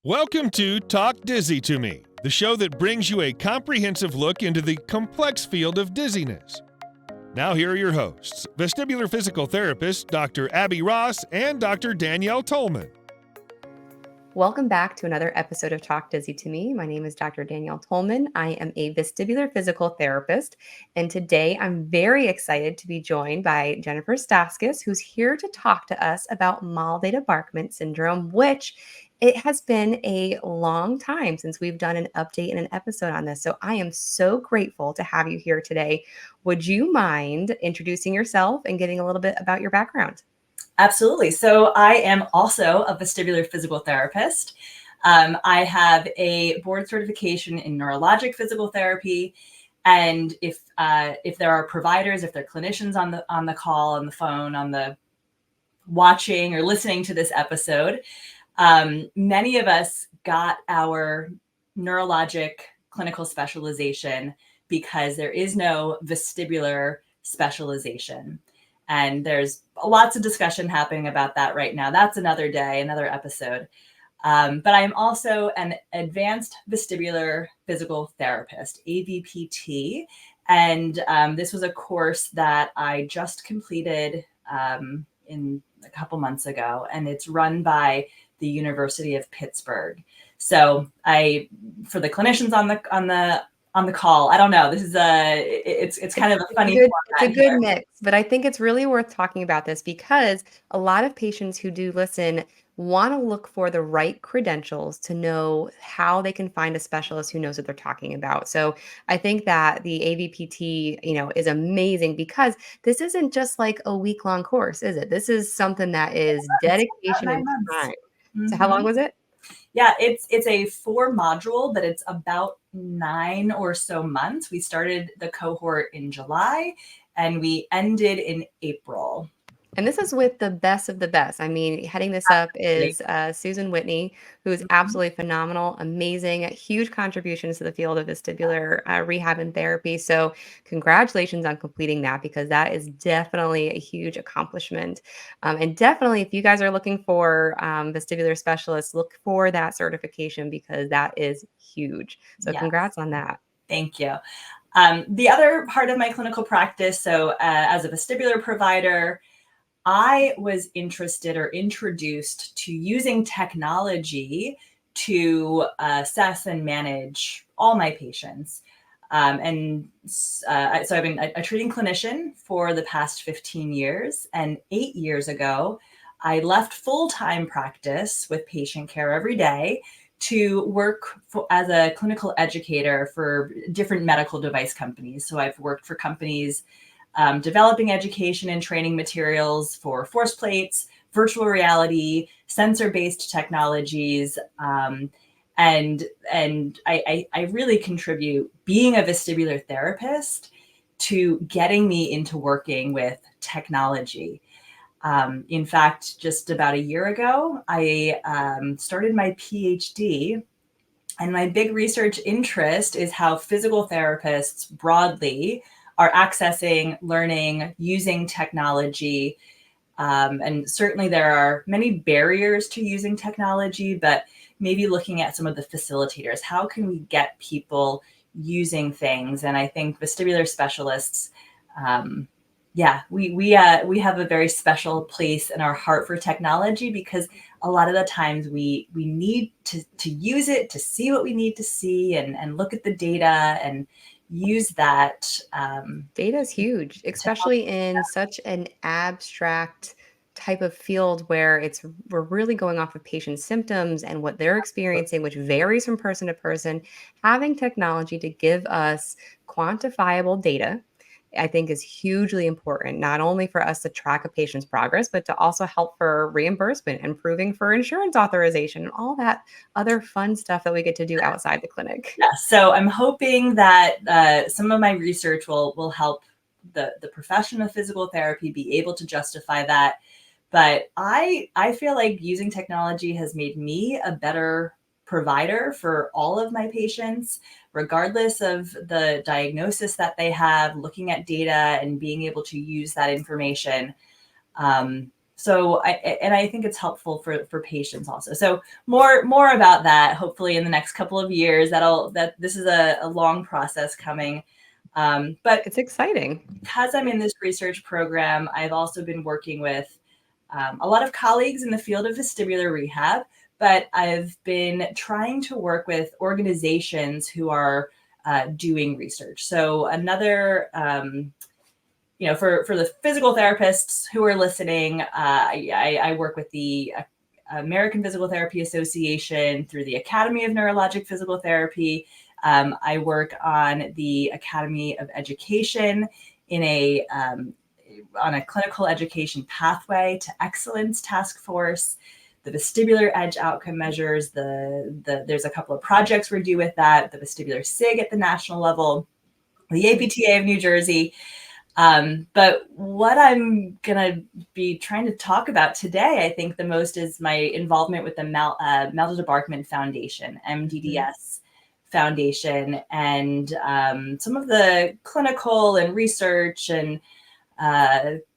Welcome to Talk Dizzy to Me, the show that brings you a comprehensive look into the complex field of dizziness. Now here are your hosts, vestibular physical therapist Dr. Abby Ross and Dr. Danielle Tolman. Welcome back to another episode of Talk Dizzy to Me. My name is Dr. Danielle Tolman. I am a vestibular physical therapist, and today I'm very excited to be joined by Jennifer Staskis, who's here to talk to us about Débarquement syndrome, which it has been a long time since we've done an update and an episode on this. So I am so grateful to have you here today. Would you mind introducing yourself and getting a little bit about your background? Absolutely. So I am also a vestibular physical therapist. I have a board certification in neurologic physical therapy. And if there are providers, if there are clinicians on the call, on the phone, on the watching or listening to this episode, many of us got our neurologic clinical specialization because there is no vestibular specialization. And there's lots of discussion happening about that right now. That's another day, another episode. But I'm also an advanced vestibular physical therapist, AVPT. And this was a course that I just completed in a couple months ago, and it's run by the University of Pittsburgh. So for the clinicians on the call, I don't know. This is it's kind of a funny format. It's a good here. mix, but I think it's really worth talking about this because a lot of patients who do listen want to look for the right credentials to know how they can find a specialist who knows what they're talking about. So I think that the AVPT, is amazing because this isn't just like a week-long course, is it? This is something that is dedication and time. Mm-hmm. So how long was it? Yeah, it's a 4-module, but it's about 9 or so months. We started the cohort in July and we ended in April. And this is with the best of the best. I mean, heading this up is Susan Whitney, who is absolutely phenomenal, amazing, huge contributions to the field of vestibular rehab and therapy. So congratulations on completing that because that is definitely a huge accomplishment. And definitely, if you guys are looking for vestibular specialists, look for that certification because that is huge. So Congrats on that. Thank you. The other part of my clinical practice, so as a vestibular provider, I was interested or introduced to using technology to assess and manage all my patients. So I've been a treating clinician for the past 15 years. And 8 years ago, I left full-time practice with patient care every day to work as a clinical educator for different medical device companies. So I've worked for companies developing education and training materials for force plates, virtual reality, sensor-based technologies, and I really contribute being a vestibular therapist to getting me into working with technology. In fact, just about a year ago, I started my PhD, and my big research interest is how physical therapists broadly are accessing, learning, using technology. And certainly there are many barriers to using technology, but maybe looking at some of the facilitators. How can we get people using things? And I think vestibular specialists, we have a very special place in our heart for technology because a lot of the times we need to use it to see what we need to see and look at the data and use that. Data is huge, especially in such an abstract type of field where we're really going off of patient symptoms and what they're experiencing, which varies from person to person. Having technology to give us quantifiable data, I think is hugely important, not only for us to track a patient's progress, but to also help for reimbursement, improving for insurance authorization, and all that other fun stuff that we get to do outside the clinic. Yeah, so I'm hoping that some of my research will help the profession of physical therapy be able to justify that. But I feel like using technology has made me a better provider for all of my patients, regardless of the diagnosis that they have, looking at data and being able to use that information. So I think it's helpful for patients also. So more about that, hopefully in the next couple of years. This is a long process coming. But it's exciting. Because I'm in this research program, I've also been working with a lot of colleagues in the field of vestibular rehab, but I've been trying to work with organizations who are doing research. So another, for the physical therapists who are listening, I work with the American Physical Therapy Association through the Academy of Neurologic Physical Therapy. I work on the Academy of Education on a clinical education pathway to excellence task force, the vestibular edge outcome measures. There's a couple of projects we do with that, the vestibular SIG at the national level, the APTA of New Jersey. But what I'm going to be trying to talk about today, I think the most, is my involvement with the MdDS Foundation, MdDS Foundation, and some of the clinical and research and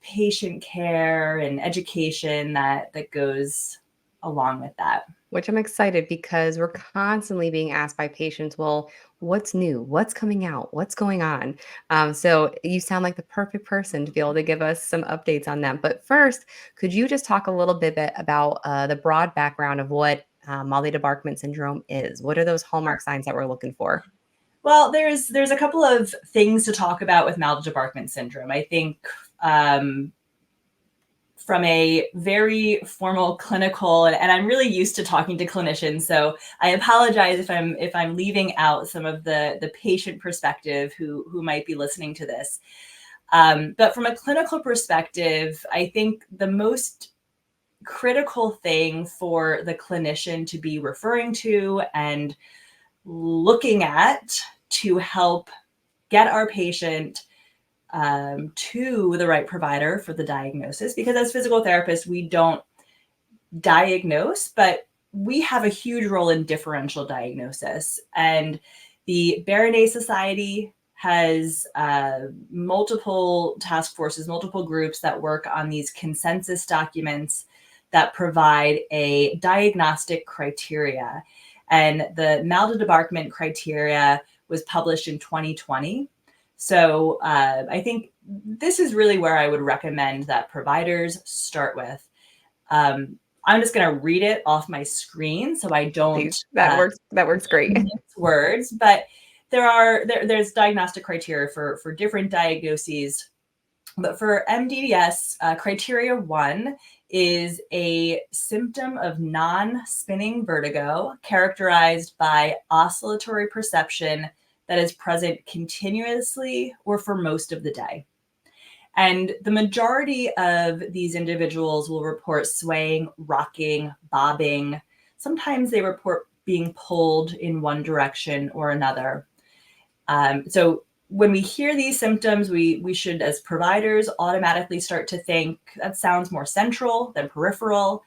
patient care and education that goes along with that. Which I'm excited because we're constantly being asked by patients, well, what's new? What's coming out? What's going on? So you sound like the perfect person to be able to give us some updates on them. But first, could you just talk a little bit about the broad background of what MdDS syndrome is? What are those hallmark signs that we're looking for? Well, there's a couple of things to talk about with MdDS syndrome. I think from a very formal clinical, and I'm really used to talking to clinicians, so I apologize if I'm leaving out some of the patient perspective who might be listening to this. But from a clinical perspective, I think the most critical thing for the clinician to be referring to and looking at to help get our patient to the right provider for the diagnosis, because as physical therapists, we don't diagnose, but we have a huge role in differential diagnosis. And the Baronnet Society has multiple task forces, multiple groups that work on these consensus documents that provide a diagnostic criteria. And the MdDS criteria was published in 2020. So I think this is really where I would recommend that providers start with. I'm just going to read it off my screen so I don't. That works great. Words, but there's diagnostic criteria for different diagnoses. But for MdDS, criteria 1 is a symptom of non-spinning vertigo characterized by oscillatory perception that is present continuously or for most of the day. And the majority of these individuals will report swaying, rocking, bobbing. Sometimes they report being pulled in one direction or another. So when we hear these symptoms, we should, as providers, automatically start to think that sounds more central than peripheral.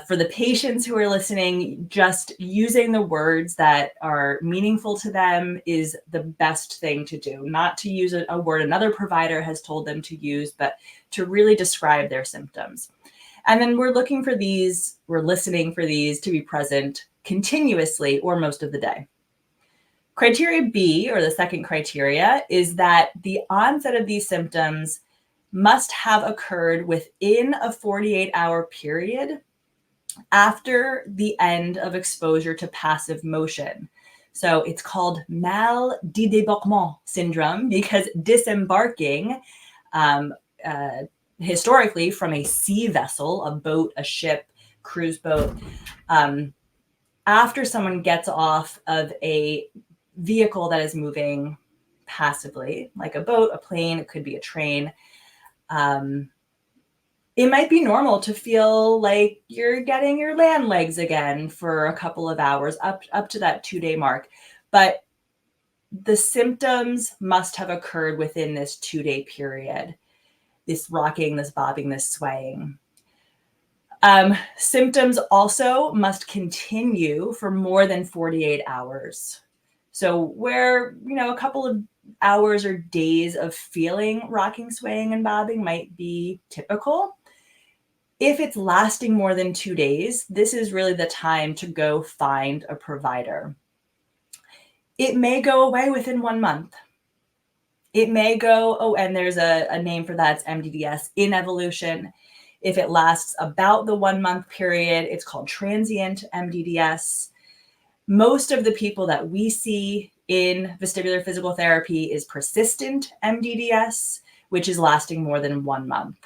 For the patients who are listening, just using the words that are meaningful to them is the best thing to do. Not to use a word another provider has told them to use, but to really describe their symptoms. And then we're listening for these to be present continuously or most of the day. Criteria B, or the second criteria, is that the onset of these symptoms must have occurred within a 48-hour period after the end of exposure to passive motion. So it's called MdDS syndrome because disembarking historically from a sea vessel, a boat, a ship, cruise boat, after someone gets off of a vehicle that is moving passively, like a boat, a plane, it could be a train, it might be normal to feel like you're getting your land legs again for a couple of hours up to that 2-day mark. But the symptoms must have occurred within this 2-day period. This rocking, this bobbing, this swaying. Symptoms also must continue for more than 48 hours. So where, a couple of hours or days of feeling rocking, swaying, and bobbing might be typical, If it's lasting more than 2 days, this is really the time to go find a provider. It may go away within 1 month. It may go, and there's a name for that, it's MdDS, in evolution. If it lasts about the 1 month period, it's called transient MdDS. Most of the people that we see in vestibular physical therapy is persistent MdDS, which is lasting more than 1 month.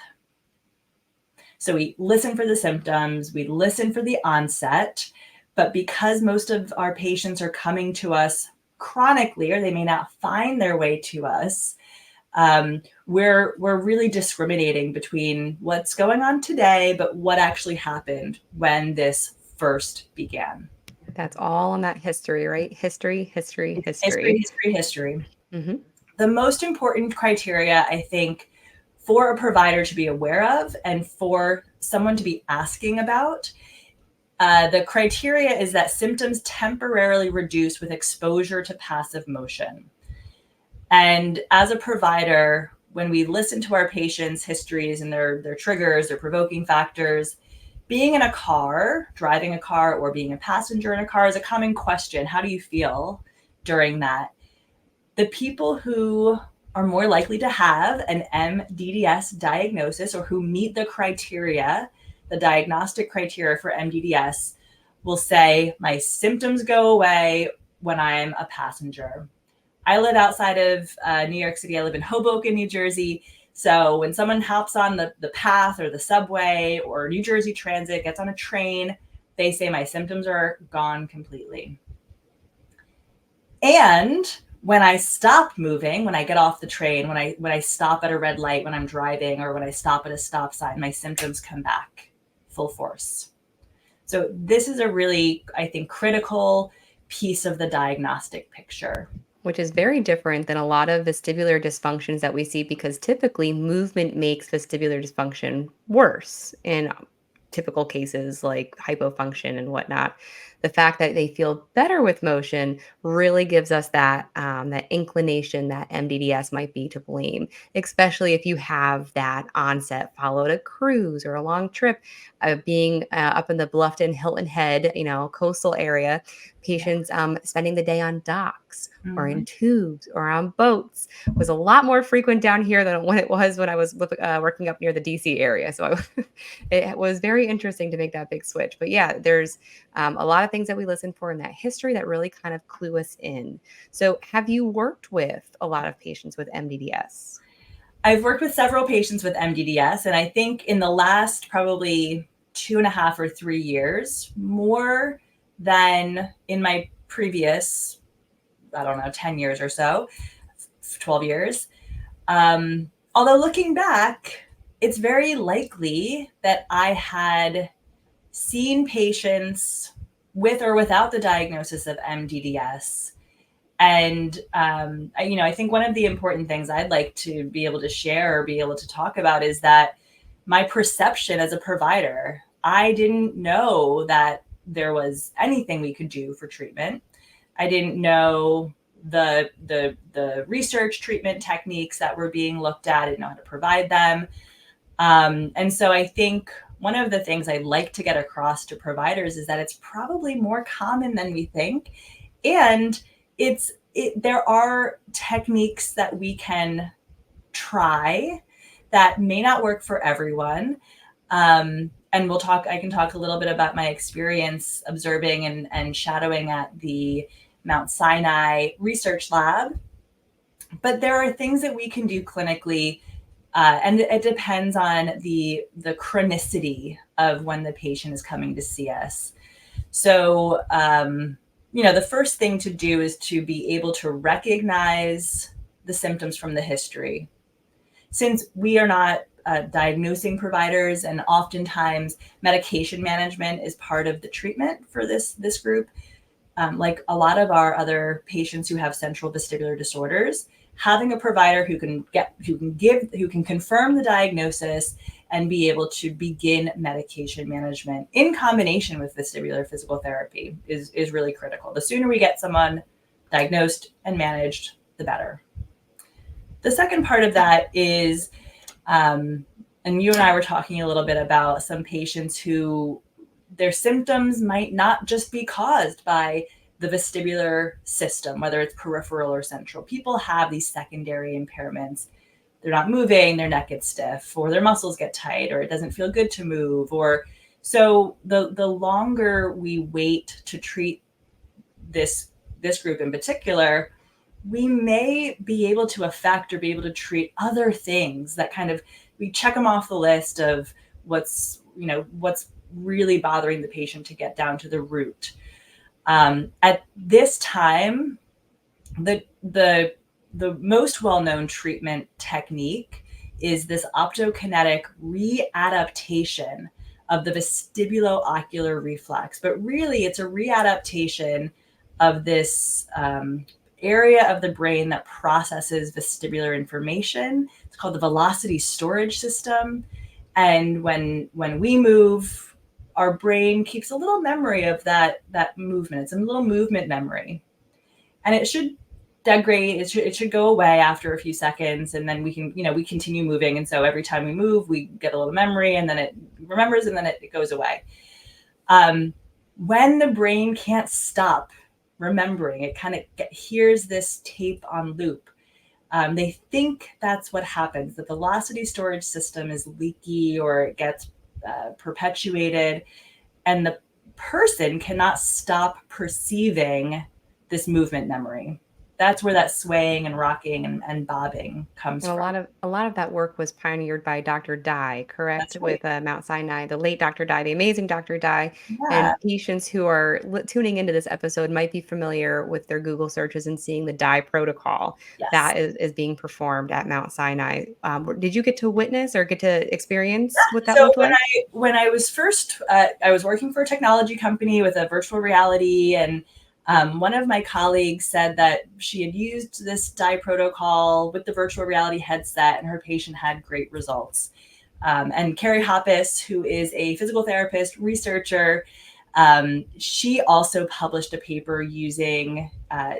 So we listen for the symptoms, we listen for the onset, but because most of our patients are coming to us chronically, or they may not find their way to us, we're really discriminating between what's going on today, but what actually happened when this first began. That's all on that history, right? History. History. Mm-hmm. The most important criteria, I think, for a provider to be aware of and for someone to be asking about, the criteria is that symptoms temporarily reduce with exposure to passive motion. And as a provider, when we listen to our patients' histories and their triggers, their provoking factors, being in a car, driving a car, or being a passenger in a car is a common question. How do you feel during that? The people who are more likely to have an MdDS diagnosis, or who meet the criteria, the diagnostic criteria for MdDS, will say, my symptoms go away when I'm a passenger. I live outside of New York City. I live in Hoboken, New Jersey. So when someone hops on the path or the subway or New Jersey Transit, gets on a train, they say my symptoms are gone completely. And when I stop moving, when I get off the train, when I stop at a red light, when I'm driving, or when I stop at a stop sign, my symptoms come back full force. So this is a really, I think, critical piece of the diagnostic picture. Which is very different than a lot of vestibular dysfunctions that we see, because typically movement makes vestibular dysfunction worse in typical cases like hypofunction and whatnot. The fact that they feel better with motion really gives us that that inclination that MdDS might be to blame, especially if you have that onset followed a cruise or a long trip, being up in the Bluffton, Hilton Head, coastal area. Patients spending the day on docks or in tubes or on boats was a lot more frequent down here than what it was when I was working up near the DC area. So it was very interesting to make that big switch. But yeah, there's a lot of things that we listen for in that history that really kind of clue us in. So have you worked with a lot of patients with MdDS? I've worked with several patients with MdDS, and I think in the last probably 2.5 or 3 years, more than in my previous, 10 years or so, 12 years. Although looking back, it's very likely that I had seen patients with or without the diagnosis of MdDS. And, I think one of the important things I'd like to be able to share or be able to talk about is that my perception as a provider, I didn't know that there was anything we could do for treatment. I didn't know the research treatment techniques that were being looked at. I didn't know how to provide them. And so I think one of the things I'd like to get across to providers is that it's probably more common than we think. And there are techniques that we can try that may not work for everyone. And I can talk a little bit about my experience observing and shadowing at the Mount Sinai Research Lab. But there are things that we can do clinically, and it depends on the chronicity of when the patient is coming to see us. So, the first thing to do is to be able to recognize the symptoms from the history. Since we are not diagnosing providers, and oftentimes medication management is part of the treatment for this group, like a lot of our other patients who have central vestibular disorders, having a provider who can confirm the diagnosis and be able to begin medication management in combination with vestibular physical therapy is really critical. The sooner we get someone diagnosed and managed, the better. The second part of that is And you and I were talking a little bit about some patients who their symptoms might not just be caused by the vestibular system, whether it's peripheral or central. People have these secondary impairments. They're not moving, their neck gets stiff, or their muscles get tight, or it doesn't feel good to move. Or so the longer we wait to treat this group in particular, we may be able to affect or be able to treat other things that kind of, we check them off the list of what's really bothering the patient to get down to the root. At this time, the most well-known treatment technique is this optokinetic readaptation of the vestibulo-ocular reflex. But really, it's a readaptation of this area of the brain that processes vestibular information. It's called the velocity storage system. And when we move, our brain keeps a little memory of that movement. It's a little movement memory. And it should degrade, it should go away after a few seconds, and then we continue moving. And so every time we move, we get a little memory, and then it remembers, and then it goes away. When the brain can't stop remembering, it kind of hears this tape on loop. They think that's what happens. The velocity storage system is leaky, or it gets perpetuated, and the person cannot stop perceiving this movement memory. That's where that swaying and rocking and bobbing comes from. A lot of that work was pioneered by Dr. Dye, correct? That's right. With Mount Sinai, the late Dr. Dye, the amazing Dr. Dye. Yeah. And patients who are tuning into this episode might be familiar with their Google searches and seeing the Dye protocol Yes. that is being performed at Mount Sinai. Did you get to witness or get to experience what that looked like? When I was first, I was working for a technology company with a virtual reality, and one of my colleagues said that she had used this Dye protocol with the virtual reality headset, and her patient had great results. And Carrie Hoppus, who is a physical therapist researcher, she also published a paper using,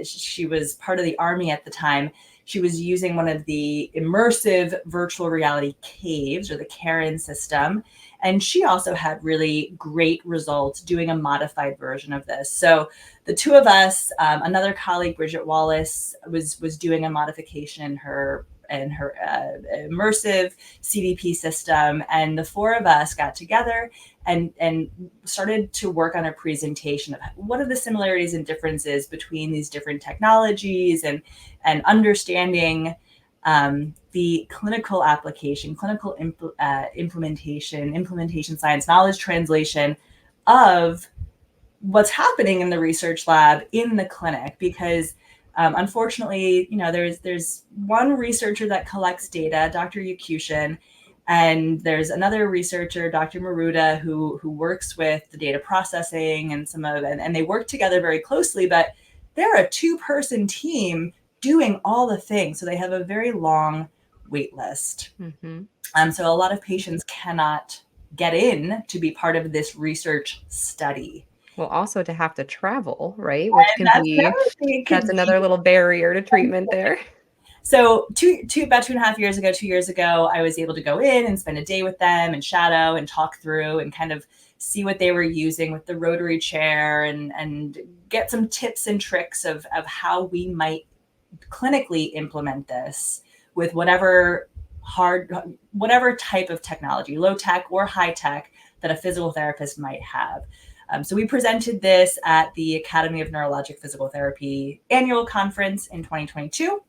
she was part of the Army at the time. She was using one of the immersive virtual reality caves, or the Karen system. And she also had really great results doing a modified version of this. So the two of us, another colleague, Bridget Wallace, was doing a modification in her immersive CDP system. And the four of us got together and started to work on a presentation of what are the similarities and differences between these different technologies, and understanding the clinical application, clinical implementation science, knowledge translation of what's happening in the research lab in the clinic. Because unfortunately, there's one researcher that collects data, Dr. Yakushin, and there's another researcher, Dr. Maruda, who works with the data processing and they work together very closely, but they're a two-person team doing all the things. So they have a very long wait list. Mm-hmm. So a lot of patients cannot get in to be part of this reach study. Well, also to have to travel, right? Which that's another little barrier to treatment there. So about 2.5 years ago, 2 years ago, I was able to go in and spend a day with them and shadow and talk through and kind of see what they were using with the rotary chair, and get some tips and tricks of how we might clinically implement this with whatever type of technology, low tech or high tech, that a physical therapist might have. So we presented this at the Academy of Neurologic Physical Therapy annual conference in 2022.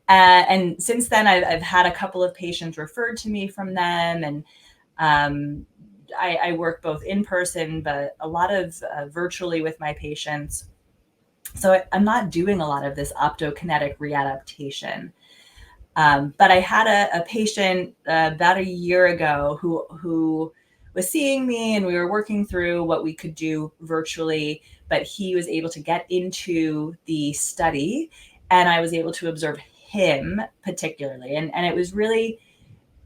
And since then, I've had a couple of patients referred to me from them. And I work both in person, but a lot of virtually with my patients. So I'm not doing a lot of this optokinetic readaptation. But I had a patient about a year ago who was seeing me, and we were working through what we could do virtually, but he was able to get into the study, and I was able to observe him particularly. And it was really,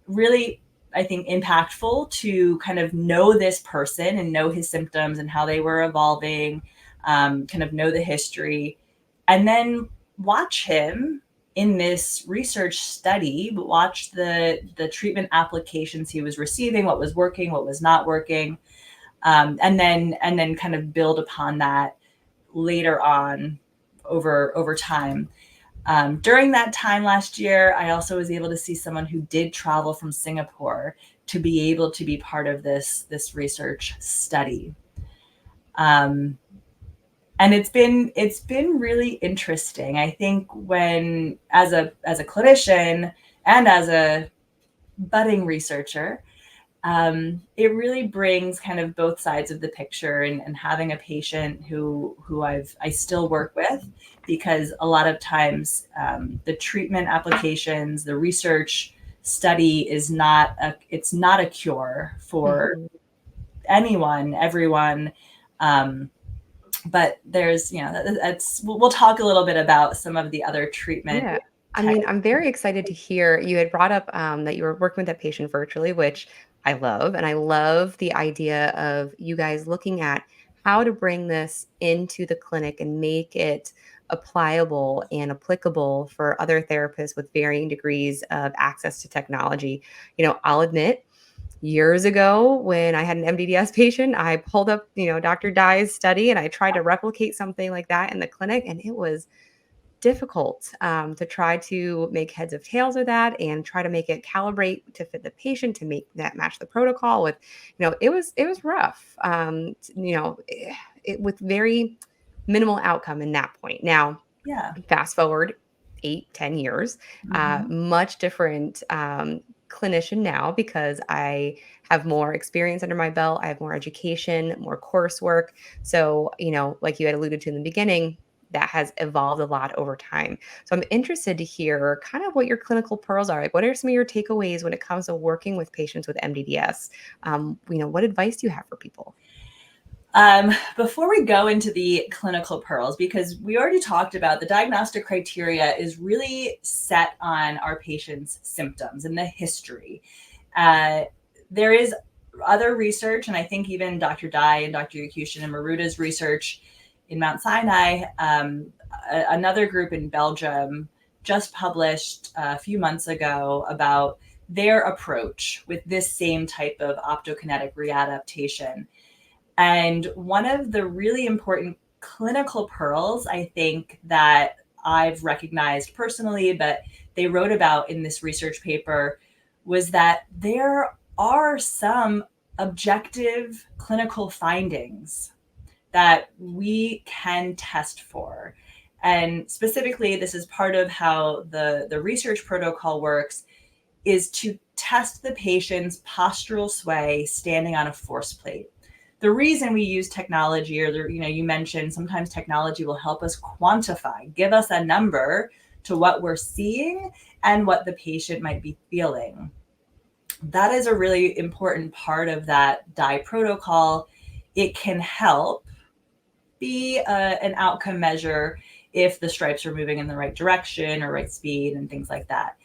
really, I think, impactful to kind of know this person and know his symptoms and how they were evolving, kind of know the history, and then watch him in this research study, watched the treatment applications he was receiving, what was working, what was not working, and then kind of build upon that later on over time. During that time last year, I also was able to see someone who did travel from Singapore to be able to be part of this research study. And it's been really interesting. I think when as a clinician and as a budding researcher, it really brings kind of both sides of the picture, and having a patient who I still work with, because a lot of times the treatment applications, the research study is not a cure for anyone, everyone. But there's, we'll talk a little bit about some of the other treatment. Yeah. I mean, I'm very excited to hear you had brought up that you were working with that patient virtually, which I love. And I love the idea of you guys looking at how to bring this into the clinic and make it applicable and applicable for other therapists with varying degrees of access to technology. I'll admit, years ago when I had an MdDS patient, I pulled up, Dr. Dye's study and I tried to replicate something like that in the clinic, and it was difficult to try to make heads of tails of that and try to make it calibrate to fit the patient to make that match the protocol with, it was rough, with very minimal outcome in that point. Now, Yeah. fast forward 8-10 years, much different clinician now, because I have more experience under my belt. I have more education, more coursework. So, like you had alluded to in the beginning, that has evolved a lot over time. So I'm interested to hear kind of what your clinical pearls are. Like, what are some of your takeaways when it comes to working with patients with MdDS? What advice do you have for people? Before we go into the clinical pearls, because we already talked about the diagnostic criteria is really set on our patient's symptoms and the history. There is other research, and I think even Dr. Dye and Dr. Yakushin and Maruta's research in Mount Sinai, another group in Belgium just published a few months ago about their approach with this same type of optokinetic readaptation. And one of the really important clinical pearls, I think, that I've recognized personally, but they wrote about in this research paper, was that there are some objective clinical findings that we can test for. And specifically, this is part of how the research protocol works, is to test the patient's postural sway standing on a force plate. The reason we use technology, or you mentioned sometimes technology will help us quantify, give us a number to what we're seeing and what the patient might be feeling. That is a really important part of that Dye protocol. It can help be an outcome measure if the stripes are moving in the right direction or right speed and things like that.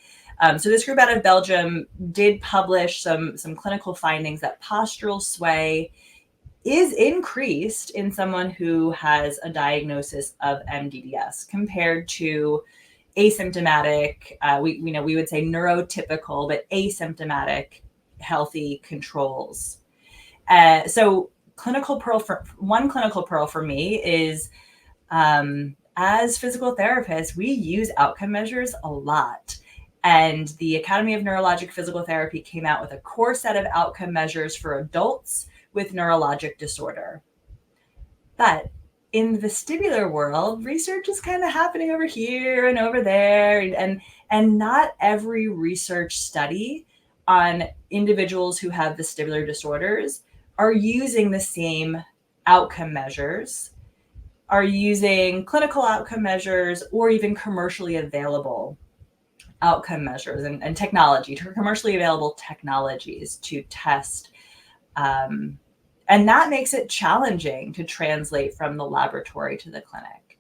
So this group out of Belgium did publish some clinical findings that postural sway is increased in someone who has a diagnosis of MdDS compared to asymptomatic, we would say neurotypical, but asymptomatic healthy controls. So clinical pearl for me is, as physical therapists, we use outcome measures a lot. And the Academy of Neurologic Physical Therapy came out with a core set of outcome measures for adults with neurologic disorder. But in the vestibular world, research is kind of happening over here and over there, and not every research study on individuals who have vestibular disorders are using the same outcome measures, are using clinical outcome measures, or even commercially available outcome measures and technology, to commercially available technologies to test. And that makes it challenging to translate from the laboratory to the clinic.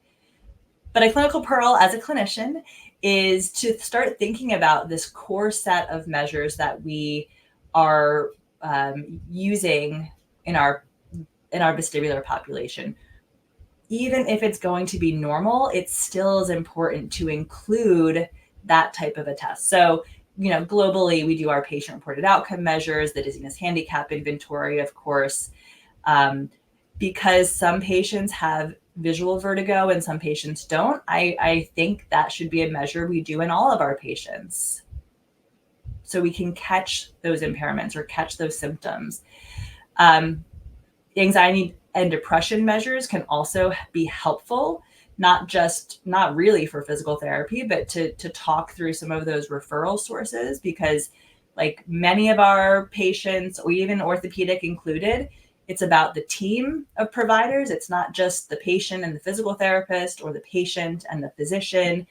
But a clinical pearl as a clinician is to start thinking about this core set of measures that we are using in our vestibular population. even if it's going to be normal, it still is important to include that type of a test. So, globally, we do our patient-reported outcome measures, the dizziness handicap inventory, of course, because some patients have visual vertigo and some patients don't. I think that should be a measure we do in all of our patients, so we can catch those impairments or catch those symptoms. Anxiety and depression measures can also be helpful, not really for physical therapy, but to talk through some of those referral sources, because like many of our patients, or even orthopedic included, it's about the team of providers. It's not just the patient and the physical therapist, or the patient and the physician.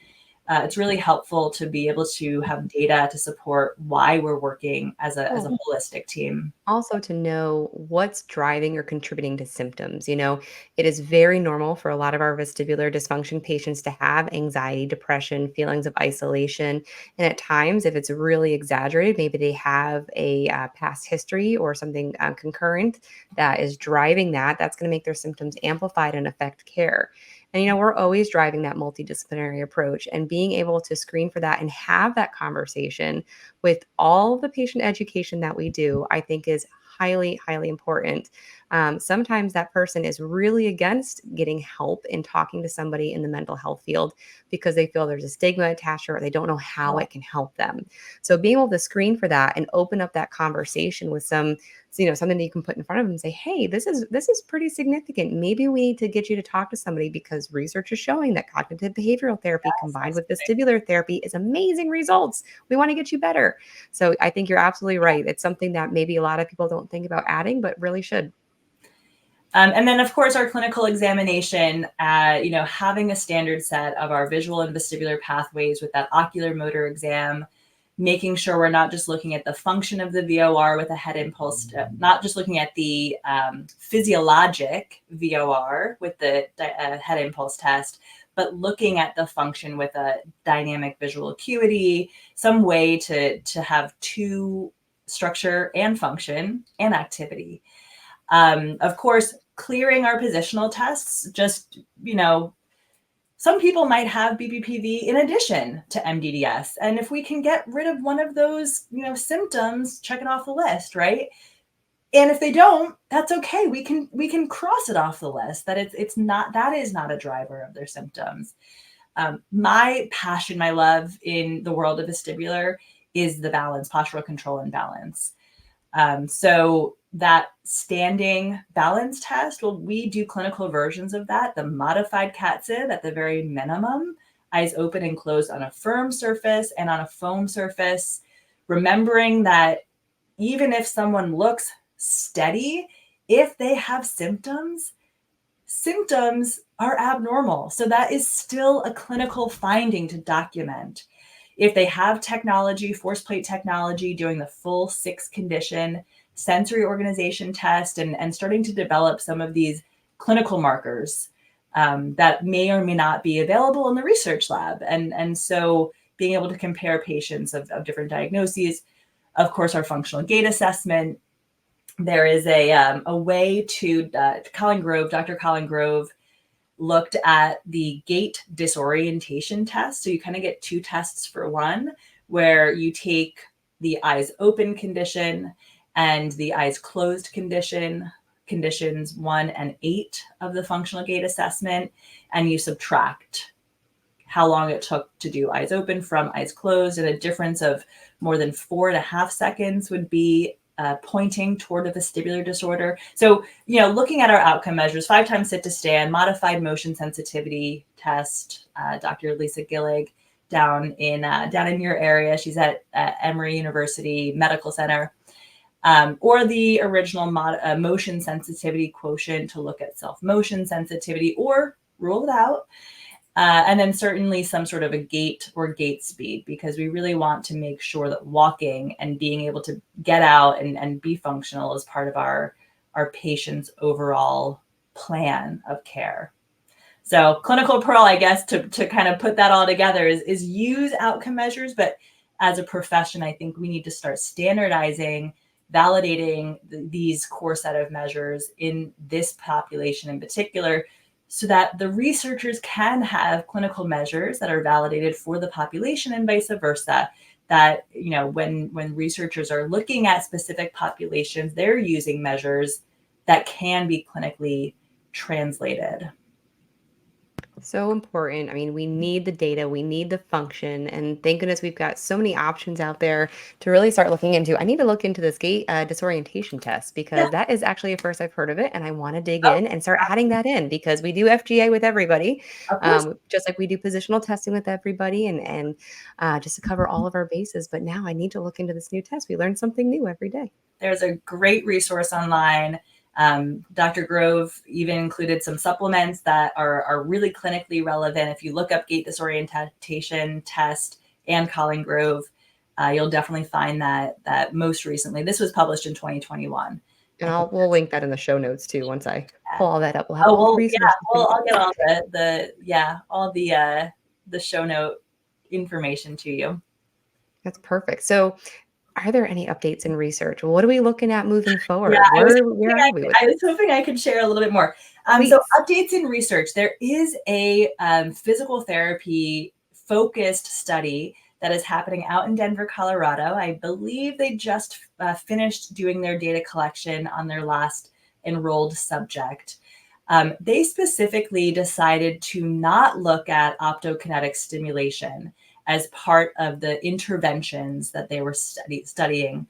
It's really helpful to be able to have data to support why we're working as a holistic team. Also to know what's driving or contributing to symptoms. It is very normal for a lot of our vestibular dysfunction patients to have anxiety, depression, feelings of isolation. And at times, if it's really exaggerated, maybe they have a past history or something concurrent that is driving that. That's going to make their symptoms amplified and affect care. And, we're always driving that multidisciplinary approach, and being able to screen for that and have that conversation with all the patient education that we do, I think is highly, highly important. Sometimes that person is really against getting help and talking to somebody in the mental health field because they feel there's a stigma attached to it, or they don't know how it can help them. So being able to screen for that and open up that conversation with something that you can put in front of them and say, hey, this is pretty significant. Maybe we need to get you to talk to somebody, because research is showing that cognitive behavioral therapy combined with vestibular therapy is amazing results. We want to get you better. So I think you're absolutely right. It's something that maybe a lot of people don't think about adding, but really should. And then, of course, our clinical examination, having a standard set of our visual and vestibular pathways with that ocular motor exam, making sure we're not just looking at the function of the VOR with a head impulse, not just looking at the physiologic VOR with the head impulse test, but looking at the function with a dynamic visual acuity, some way to have two structure and function and activity. Of course, clearing our positional tests, just, some people might have BPPV in addition to MdDS. And if we can get rid of one of those, symptoms, check it off the list, right? And if they don't, that's okay. We can cross it off the list, that that is not a driver of their symptoms. My passion, my love in the world of vestibular is the balance, postural control and balance. So that standing balance test, well, we do clinical versions of that, the modified CAT-SIB at the very minimum, eyes open and closed on a firm surface and on a foam surface, remembering that even if someone looks steady, if they have symptoms are abnormal. So that is still a clinical finding to document. If they have technology, force plate technology, doing the full 6 condition sensory organization test, and starting to develop some of these clinical markers that may or may not be available in the research lab. And so being able to compare patients of different diagnoses. Of course, our functional gait assessment. There is a way to, Dr. Colin Grove looked at the gait disorientation test. So you kind of get 2 tests for one, where you take the eyes open condition and the eyes closed conditions 1 and 8 of the functional gait assessment, and you subtract how long it took to do eyes open from eyes closed, and a difference of more than 4.5 seconds would be pointing toward a vestibular disorder. So, looking at our outcome measures, 5 times sit to stand, modified motion sensitivity test, Dr. Lisa Gillig down in your area. She's at Emory University Medical Center. Or the original motion sensitivity quotient to look at self-motion sensitivity, or rule it out. And then certainly some sort of a gait or gait speed, because we really want to make sure that walking and being able to get out and be functional is part of our patient's overall plan of care. So clinical pearl, I guess, to kind of put that all together is use outcome measures. But as a profession, I think we need to start standardizing, validating these core set of measures in this population in particular, so that the researchers can have clinical measures that are validated for the population and vice versa. That, when researchers are looking at specific populations, they're using measures that can be clinically translated. So important. I mean, we need the data, we need the function, and thank goodness we've got so many options out there to really start looking into. I need to look into this gait disorientation test Yeah. because that is actually a first I've heard of it, and I want to dig Oh, in and start adding that in because we do FGA with everybody, of course. just like we do positional testing with everybody, and just to cover all of our bases. But now I need to look into this new test. We learn something new every day. There's a great resource online. Dr. Grove even included some supplements that are really clinically relevant. If you look up gait disorientation test and Colin Grove, you'll definitely find that most recently. This was published in 2021. And we'll link that in the show notes too. Once I pull all that up, we'll have Oh, all the well, resources. yeah. Well, I'll get all the show note information to you. That's perfect. So, are there any updates in research? What are we looking at moving forward? Yeah, Where are we with I was hoping I could share a little bit more. So Please. updates in research. There is a physical therapy focused study that is happening out in Denver, Colorado. I believe they just finished doing their data collection on their last enrolled subject. They specifically decided to not look at optokinetic stimulation as part of the interventions that they were studying.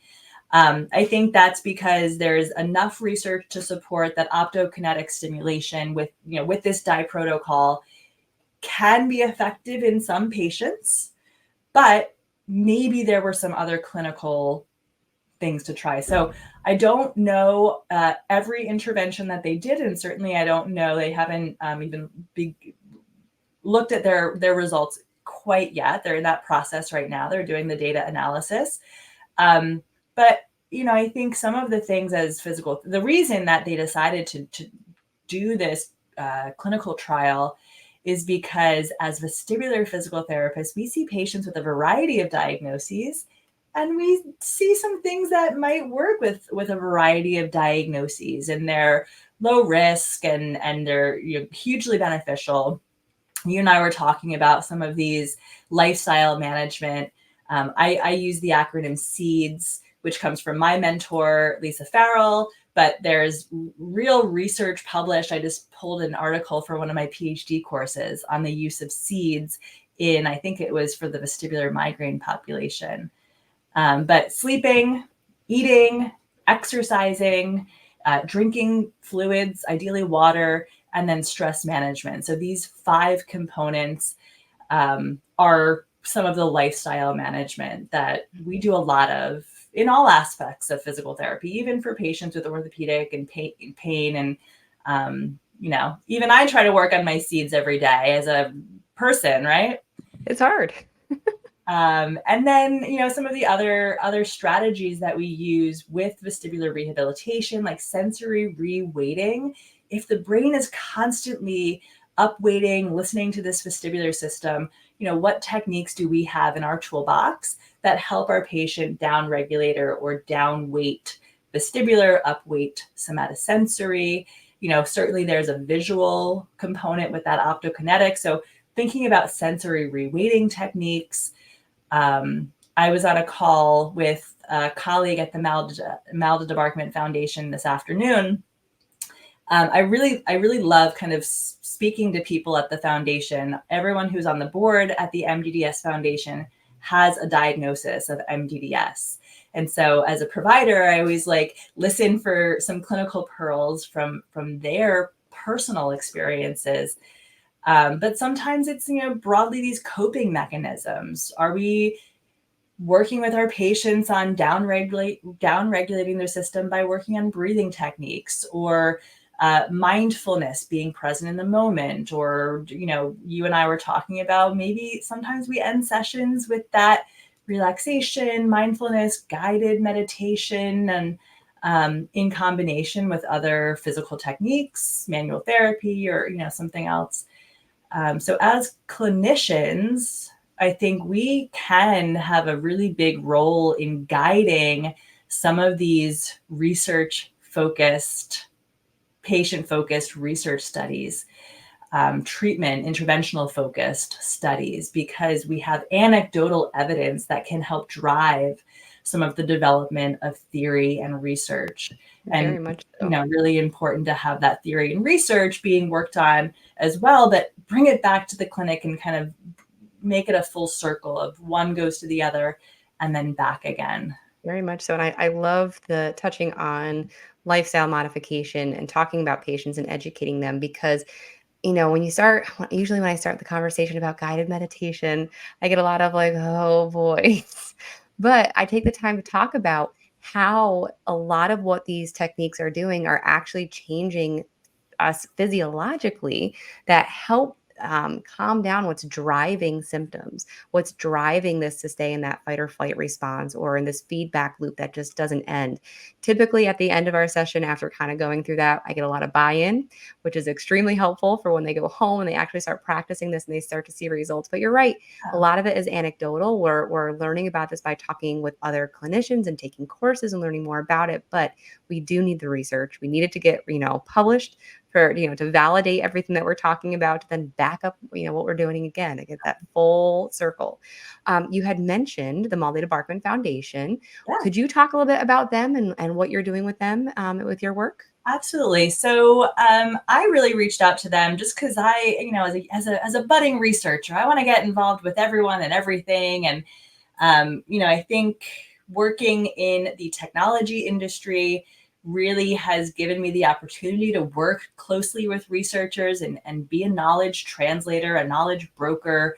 I think that's because there's enough research to support that optokinetic stimulation with this dye protocol can be effective in some patients, but maybe there were some other clinical things to try. So I don't know every intervention that they did, and certainly I don't know, they haven't even looked at their results quite yet. They're in that process right now. They're doing the data analysis. But, I think some of the things the reason that they decided to do this clinical trial is because as vestibular physical therapists, we see patients with a variety of diagnoses, and we see some things that might work with a variety of diagnoses, and they're low risk and they're hugely beneficial. You and I were talking about some of these lifestyle management. I use the acronym SEEDS, which comes from my mentor, Lisa Farrell, but there's real research published. I just pulled an article for one of my PhD courses on the use of SEEDS I think it was for the vestibular migraine population. But sleeping, eating, exercising, drinking fluids, ideally water, and then stress management. So these 5 components are some of the lifestyle management that we do a lot of in all aspects of physical therapy, even for patients with orthopedic and pain. And, even I try to work on my SEEDS every day as a person, right? It's hard. And then, some of the other strategies that we use with vestibular rehabilitation, like sensory reweighting. If the brain is constantly upweighting, listening to this vestibular system, what techniques do we have in our toolbox that help our patient downregulate or downweight vestibular, upweight somatosensory? Certainly there's a visual component with that optokinetic. So thinking about sensory reweighting techniques. I was on a call with a colleague at the MdDS Foundation this afternoon. I really love kind of speaking to people at the foundation. Everyone who's on the board at the MdDS Foundation has a diagnosis of MdDS. And so as a provider, I always listen for some clinical pearls from their personal experiences. But sometimes it's, broadly these coping mechanisms. Are we working with our patients on downregulating their system by working on breathing techniques, or mindfulness, being present in the moment? Or, you and I were talking about maybe sometimes we end sessions with that relaxation, mindfulness, guided meditation, and in combination with other physical techniques, manual therapy, or, something else. So as clinicians, I think we can have a really big role in guiding some of these patient-focused research studies. treatment, interventional focused studies, because we have anecdotal evidence that can help drive some of the development of theory and research. Very And, much so. really important to have that theory and research being worked on as well, that bring it back to the clinic and kind of make it a full circle of one goes to the other and then back again. Very much so. And I love the touching on lifestyle modification and talking about patients and educating them because, when you start, usually when I start the conversation about guided meditation, I get a lot of like, oh boy. But I take the time to talk about how a lot of what these techniques are doing are actually changing us physiologically that help calm down what's driving symptoms, what's driving this to stay in that fight or flight response or in this feedback loop that just doesn't end. Typically, at the end of our session, after kind of going through that, I get a lot of buy in, which is extremely helpful for when they go home and they actually start practicing this and they start to see results. But you're right, a lot of it is anecdotal. We're learning about this by talking with other clinicians and taking courses and learning more about it. But we do need the research. We need it to get, published for, to validate everything that we're talking about, to then back up, what we're doing again, to get that full circle. You had mentioned the Molly Debarkman Foundation. Yeah. Could you talk a little bit about them and what you're doing with them, with your work? Absolutely. So I really reached out to them just because I, as a budding researcher, I want to get involved with everyone and everything. And, I think working in the technology industry really has given me the opportunity to work closely with researchers and be a knowledge translator, a knowledge broker.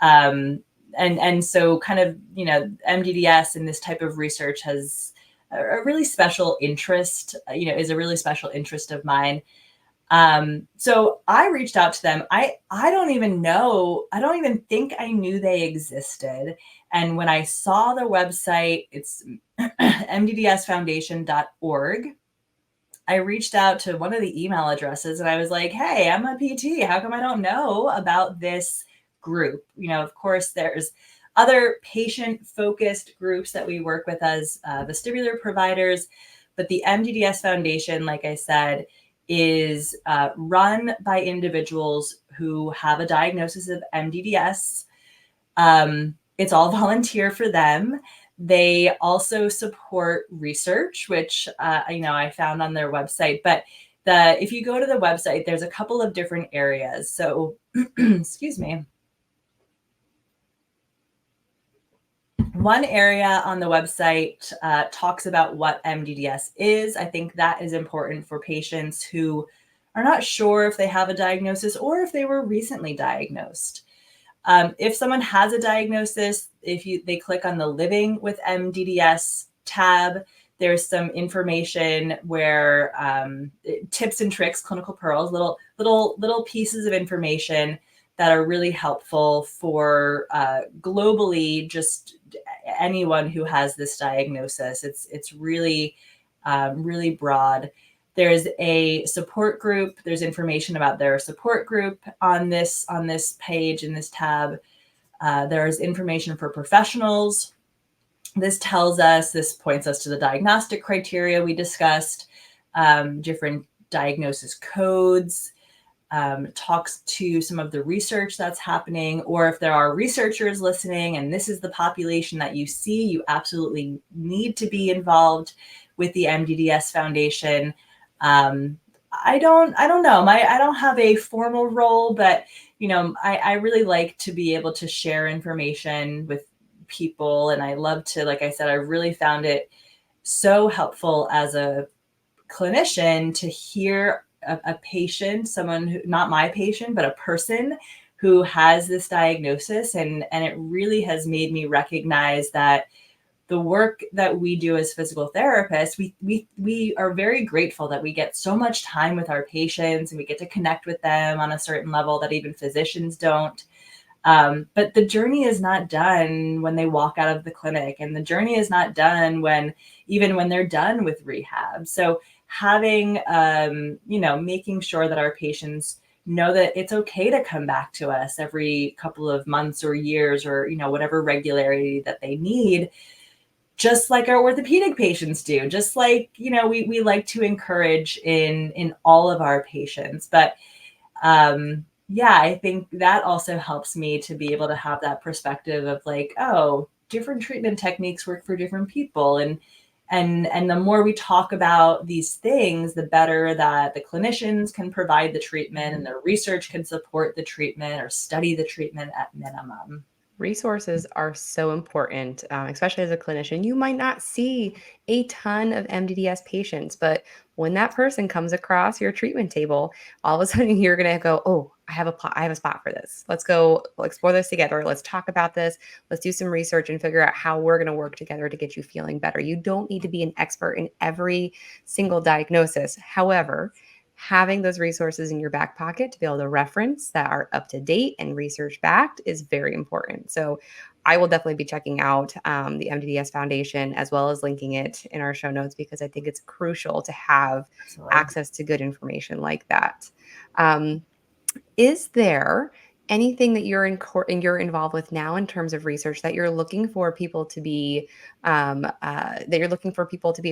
And so kind of, MdDS and this type of research has a really special interest, is a really special interest of mine. So I reached out to them. I don't even think I knew they existed. And when I saw the website, it's mddsfoundation.org. I reached out to one of the email addresses and I was like, hey, I'm a PT. How come I don't know about this group? Of course, there's other patient-focused groups that we work with as vestibular providers, but the MdDS Foundation, like I said, is run by individuals who have a diagnosis of MdDS. It's all volunteer for them. They also support research, which I found on their website. But if you go to the website, there's a couple of different areas. So, excuse me. One area on the website talks about what MdDS is. I think that is important for patients who are not sure if they have a diagnosis or if they were recently diagnosed. If someone has a diagnosis, they click on the Living with MdDS tab, there's some information where tips and tricks, clinical pearls, little pieces of information that are really helpful for globally just anyone who has this diagnosis. It's really really broad. There's a support group. There's information about their support group on this page in this tab. There's information for professionals. This points us to the diagnostic criteria we discussed, different diagnosis codes, talks to some of the research that's happening, or if there are researchers listening and this is the population that you see, you absolutely need to be involved with the MdDS Foundation. I don't know. I don't have a formal role, but I really like to be able to share information with people, and I love to, like I said, I really found it so helpful as a clinician to hear a patient, someone who, not my patient, but a person who has this diagnosis, and it really has made me recognize that the work that we do as physical therapists, we are very grateful that we get so much time with our patients and we get to connect with them on a certain level that even physicians don't. But the journey is not done when they walk out of the clinic, and the journey is not done even when they're done with rehab. So having, making sure that our patients know that it's okay to come back to us every couple of months or years or, whatever regularity that they need, just like our orthopedic patients do, just like, we like to encourage in all of our patients. But yeah, I think that also helps me to be able to have that perspective of like, oh, different treatment techniques work for different people. And the more we talk about these things, the better that the clinicians can provide the treatment and the research can support the treatment or study the treatment at minimum. Resources are so important, especially as a clinician. You might not see a ton of MDDS patients, but when that person comes across your treatment table, all of a sudden you're going to go, "Oh, I have a spot for this. Let's go explore this together. Let's talk about this. Let's do some research and figure out how we're going to work together to get you feeling better." You don't need to be an expert in every single diagnosis. However, having those resources in your back pocket to be able to reference that are up to date and research backed is very important. So I will definitely be checking out the MdDS Foundation as well as linking it in our show notes because I think it's crucial to have Absolutely. access to good information like that. Um, is there anything that you're involved with now in terms of research that you're looking for people to be a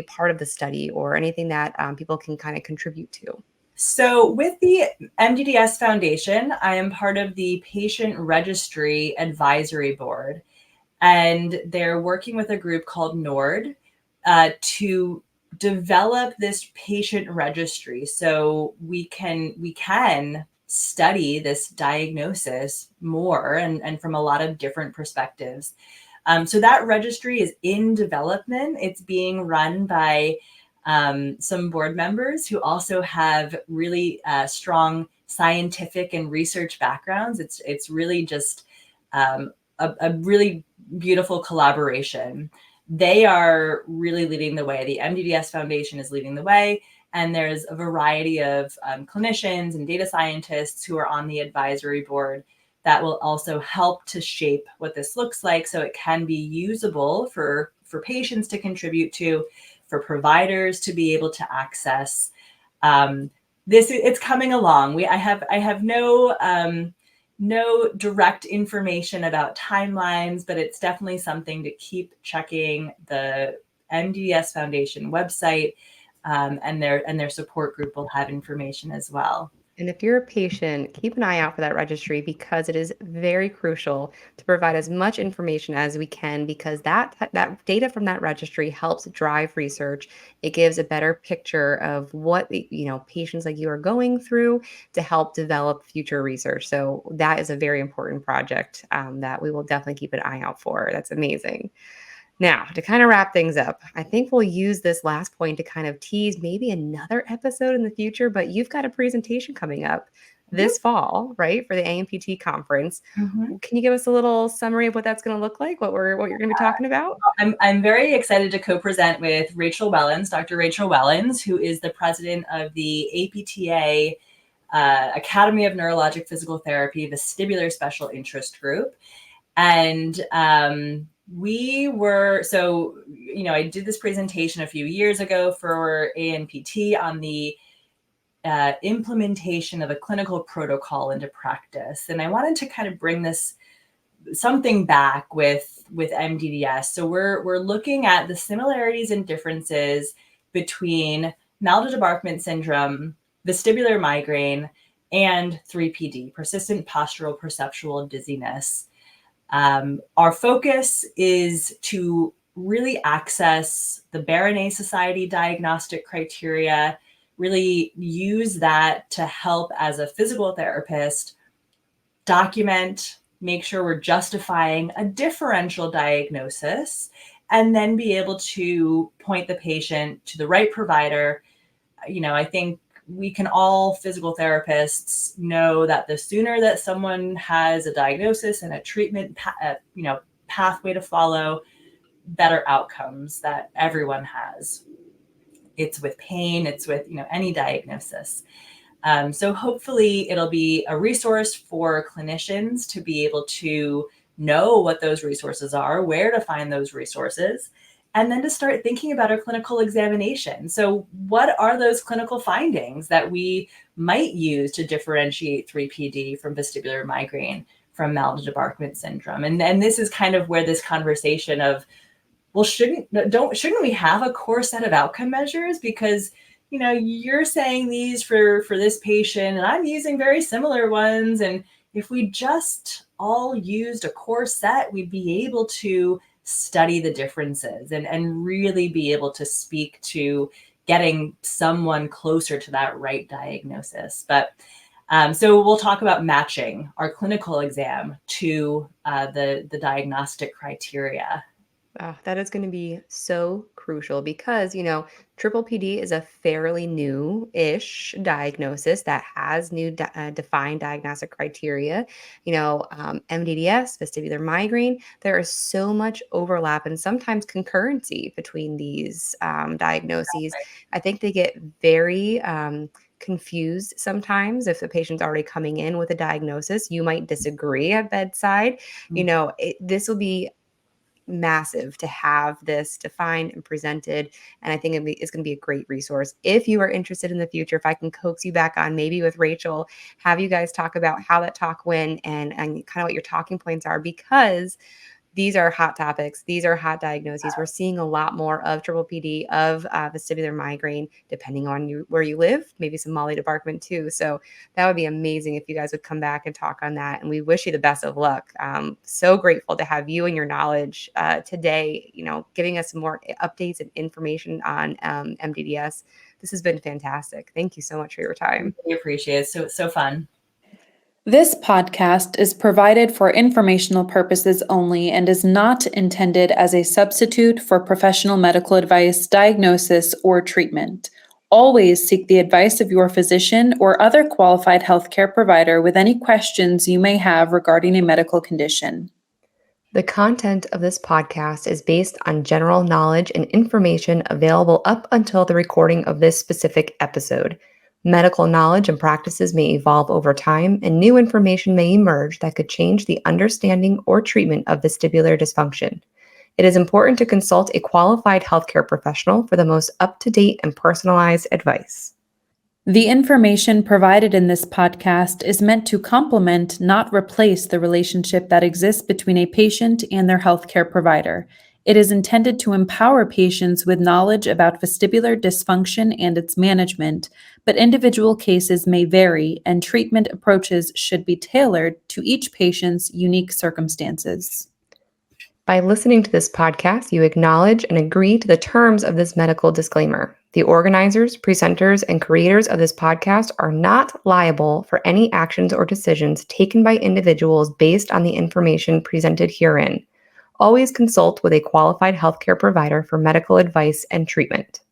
part of the study, or anything that people can kind of contribute to? So with the MdDS Foundation, I am part of the Patient Registry Advisory Board, and they're working with a group called NORD to develop this patient registry so we can study this diagnosis more and from a lot of different perspectives. So that registry is in development. It's being run by some board members who also have really strong scientific and research backgrounds. It's really just a really beautiful collaboration. They are really leading the way. The MdDS Foundation is leading the way, and there's a variety of clinicians and data scientists who are on the advisory board that will also help to shape what this looks like so it can be usable for patients to contribute to, for providers to be able to access. It's coming along. I have no direct information about timelines, but it's definitely something to keep checking the MdDS Foundation website, and their support group will have information as well. And if you're a patient, keep an eye out for that registry because it is very crucial to provide as much information as we can, because that data from that registry helps drive research. It gives a better picture of what patients like you are going through to help develop future research. So that is a very important project that we will definitely keep an eye out for. That's amazing. Now, to kind of wrap things up, I think we'll use this last point to kind of tease maybe another episode in the future, but you've got a presentation coming up this fall, right, for the AMPT conference. Mhm. Can you give us a little summary of what that's going to look like, what you're going to be talking about? I'm very excited to co-present with Rachel Wellens, Dr. Rachel Wellens, who is the president of the APTA Academy of Neurologic Physical Therapy Vestibular Special Interest Group. And I did this presentation a few years ago for ANPT on the implementation of a clinical protocol into practice. And I wanted to kind of bring something back with MdDS. So we're looking at the similarities and differences between Malda-Débarquement syndrome, vestibular migraine, and 3PD, persistent postural perceptual dizziness. Our focus is to really access the Baronnet Society diagnostic criteria, really use that to help as a physical therapist document, make sure we're justifying a differential diagnosis, and then be able to point the patient to the right provider. I think we can all physical therapists know that the sooner that someone has a diagnosis and a treatment pathway to follow, better outcomes that everyone has. It's with pain, it's with any diagnosis. So hopefully it'll be a resource for clinicians to be able to know what those resources are, where to find those resources, and then to start thinking about our clinical examination. So what are those clinical findings that we might use to differentiate 3PD from vestibular migraine from Malda-Débarquement syndrome? And this is kind of where this conversation of, well, shouldn't we have a core set of outcome measures? Because you're saying these for this patient, and I'm using very similar ones. And if we just all used a core set, we'd be able to study the differences and really be able to speak to getting someone closer to that right diagnosis. But so we'll talk about matching our clinical exam to the diagnostic criteria. That is going to be so crucial because, triple PD is a fairly new-ish diagnosis that has new defined diagnostic criteria. MdDS, vestibular migraine, there is so much overlap and sometimes concurrency between these diagnoses. I think they get very confused sometimes. If the patient's already coming in with a diagnosis, you might disagree at bedside. This will be massive to have this defined and presented. And I think it's going to be a great resource. If you are interested in the future, if I can coax you back on, maybe with Rachel, have you guys talk about how that talk went and kind of what your talking points are, because these are hot topics. These are hot diagnoses. We're seeing a lot more of triple PD, of vestibular migraine, depending on where you live, maybe some Molly Débarquement too. So that would be amazing if you guys would come back and talk on that. And we wish you the best of luck. So grateful to have you and your knowledge today, giving us some more updates and information on MdDS. This has been fantastic. Thank you so much for your time. We appreciate it. So fun. This podcast is provided for informational purposes only and is not intended as a substitute for professional medical advice, diagnosis, or treatment. Always seek the advice of your physician or other qualified healthcare provider with any questions you may have regarding a medical condition. The content of this podcast is based on general knowledge and information available up until the recording of this specific episode. Medical knowledge and practices may evolve over time, and new information may emerge that could change the understanding or treatment of vestibular dysfunction. It is important to consult a qualified healthcare professional for the most up-to-date and personalized advice. The information provided in this podcast is meant to complement, not replace, the relationship that exists between a patient and their healthcare provider. It is intended to empower patients with knowledge about vestibular dysfunction and its management, but individual cases may vary, and treatment approaches should be tailored to each patient's unique circumstances. By listening to this podcast, you acknowledge and agree to the terms of this medical disclaimer. The organizers, presenters, and creators of this podcast are not liable for any actions or decisions taken by individuals based on the information presented herein. Always consult with a qualified healthcare provider for medical advice and treatment.